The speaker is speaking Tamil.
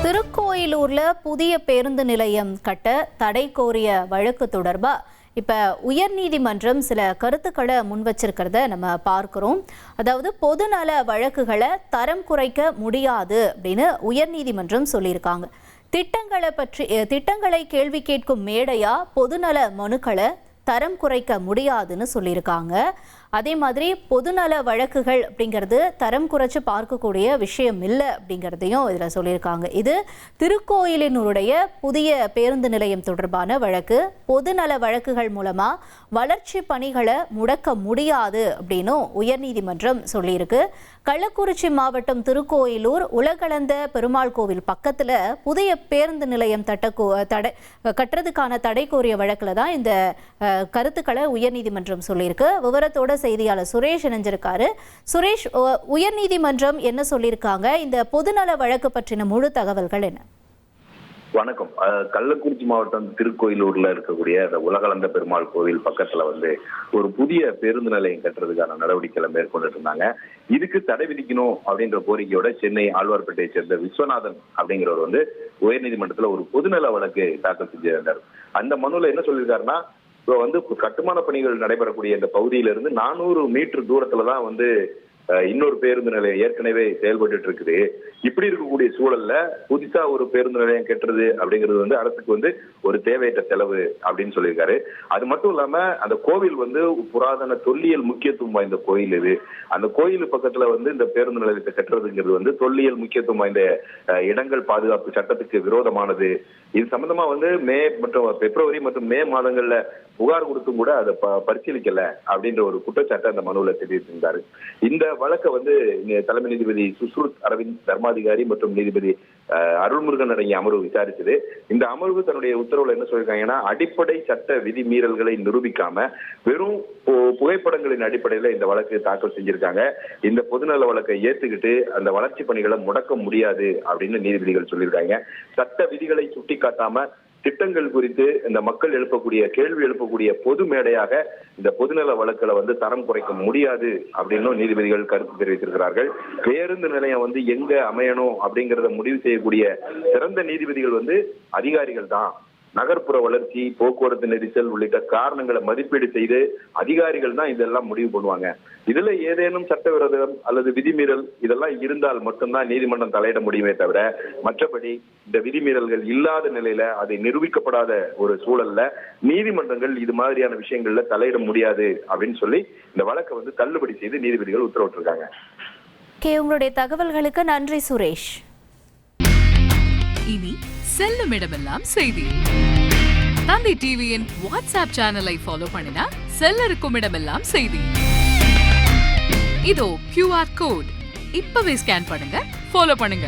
திருக்கோயிலூர்ல புதிய பேருந்து நிலையம் கட்ட தடை கோரிய வழக்கு தொடர்பா இப்ப உயர்நீதிமன்றம் சில கருத்துக்களை முன் வச்சிருக்கிறத நம்ம பார்க்கிறோம். அதாவது பொதுநல வழக்குகளை தரம் குறைக்க முடியாது அப்படின்னு உயர்நீதிமன்றம் சொல்லியிருக்காங்க. திட்டங்களை கேள்வி கேட்கும் மேடையா பொதுநல மனுக்களை தரம் குறைக்க முடியாதுன்னு சொல்லியிருக்காங்க. அதே மாதிரி பொதுநல வழக்குகள் அப்படிங்கிறது தரம் குறைச்சு பார்க்கக்கூடிய விஷயம் இல்லை அப்படிங்கிறதையும் இதில் சொல்லியிருக்காங்க. இது திருக்கோயிலினுடைய புதிய பேருந்து நிலையம் தொடர்பான வழக்கு. பொதுநல வழக்குகள் மூலமா வளர்ச்சி பணிகளை முடக்க முடியாது அப்படின்னும் உயர்நீதிமன்றம் சொல்லியிருக்கு. கள்ளக்குறிச்சி மாவட்டம் திருக்கோயிலூர் உலகளந்த பெருமாள் கோவில் பக்கத்துல புதிய பேருந்து நிலையம் கட்டுறதுக்கான தடை கோரிய வழக்குல தான் இந்த கருத்துக்களை உயர்நீதிமன்றம் சொல்லியிருக்கு. விவரத்தோட செய்தியாளர் சுரேஷ் இணைஞ்சிருக்காரு. சுரேஷ், உயர்நீதிமன்றம் என்ன சொல்லியிருக்காங்க? இந்த பொதுநல வழக்கு பற்றின முழு தகவல்கள் என்ன? வணக்கம். கள்ளக்குறிச்சி மாவட்டம் திருக்கோயிலூர்ல இருக்கக்கூடிய அந்த உலகளந்த பெருமாள் கோவில் பக்கத்துல ஒரு புதிய பேருந்து நிலையம் கட்டுறதுக்கான நடவடிக்கைகளை மேற்கொண்டுட்டு இருந்தாங்க. இதுக்கு தடை விதிக்கணும் அப்படின்ற கோரிக்கையோட சென்னை ஆழ்வார்பேட்டையை சேர்ந்த விஸ்வநாதன் அப்படிங்கிறவர் உயர்நீதிமன்றத்துல ஒரு பொதுநல வழக்கு தாக்கல் செஞ்சிருந்தார். அந்த மனுல என்ன சொல்லியிருக்காருன்னா, கட்டுமான பணிகள் நடைபெறக்கூடிய இந்த பகுதியிலிருந்து 400 மீட்டர் தூரத்துலதான் இன்னொரு பேருந்து நிலையம் ஏற்கனவே செயல்பட்டு இருக்குது. இப்படி இருக்கக்கூடிய சூழல்ல புதுசா ஒரு பேருந்து நிலையம் கட்டுறது அப்படிங்கிறது அரசுக்கு ஒரு தேவையற்ற செலவு அப்படின்னு சொல்லியிருக்காரு. அது மட்டும் இல்லாம அந்த கோவில் புராதன தொல்லியல் முக்கியத்துவம் வாய்ந்த கோயில். இது அந்த கோயில் பக்கத்துல இந்த பேருந்து நிலையத்தை கட்டுறதுங்கிறது தொல்லியல் முக்கியத்துவம் வாய்ந்த இடங்கள் பாதுகாப்பு சட்டத்துக்கு விரோதமானது. இது சம்பந்தமா மே மற்றும் பிப்ரவரி மற்றும் மே மாதங்கள்ல புகார் கொடுத்தும் கூட அதை பரிசீலிக்கல அப்படின்ற ஒரு குற்றச்சாட்டை அந்த மனுவில் தெரிவித்திருந்தாரு. இந்த வழக்கை தலைமை நீதிபதி சுஸ்ருத் அரவிந்த் தர்மாதிகாரி மற்றும் நீதிபதி அருள்முருகன் அடங்கிய அமர்வு விசாரிச்சது. இந்த அமர்வு தன்னுடைய உத்தரவுல என்ன சொல்லியிருக்காங்கன்னா, அடிப்படை சட்ட விதி மீறல்களை நிரூபிக்காம வெறும் புகைப்படங்களின் அடிப்படையில இந்த வழக்கு தாக்கல் செஞ்சிருக்காங்க. இந்த பொதுநல வழக்கை ஏத்துக்கிட்டு அந்த வளர்ச்சி பணிகளை முடக்க முடியாது அப்படின்னு நீதிபதிகள் சொல்லியிருக்காங்க. சட்ட விதிகளை சுட்டி காட்டாம திட்டங்கள் குறித்து இந்த மக்கள் கேள்வி எழுப்பக்கூடிய பொது மேடையாக இந்த பொதுநல வழக்குகளை தரம் குறைக்க முடியாது அப்படின்னு நீதிபதிகள் கருத்து தெரிவித்திருக்கிறார்கள். பேருந்து நிலையம் எங்க அமையணும் அப்படிங்கறத முடிவு செய்யக்கூடிய சிறந்த நீதிபதிகள் அதிகாரிகள் தான். நகர்ப்புற வளர்ச்சி, போக்குவரத்து நெரிசல் உள்ளிட்ட காரணங்களை மதிப்பீடு செய்து அதிகாரிகள் தான் இதெல்லாம் முடிவு பண்ணுவாங்க. இதுல ஏதேனும் சட்டவிரோதம் அல்லது விதிமீறல் இதெல்லாம் இருந்தால் மட்டும்தான் நீதிமன்றம் தலையிட முடியுமே தவிர, மற்றபடி இந்த விதிமீறல்கள் இல்லாத நிலையில அதை நிரூபிக்கப்படாத ஒரு சூழல்ல நீதிமன்றங்கள் இது மாதிரியான விஷயங்கள்ல தலையிட முடியாது அப்படின்னு சொல்லி இந்த வழக்கை தள்ளுபடி செய்து நீதிபதிகள் உத்தரவிட்டிருக்காங்க. உங்களுடைய தகவல்களுக்கு நன்றி சுரேஷ். இனி செல்லும் இடமெல்லாம் செய்தி. தந்தி டிவியின் வாட்ஸ்அப் சேனலை ஃபாலோ பண்ணினா செல்ல இருக்கும் இடமெல்லாம் செய்தி. இதோ QR கோட் இப்பவே ஸ்கேன் பண்ணுங்க, ஃபாலோ பண்ணுங்க.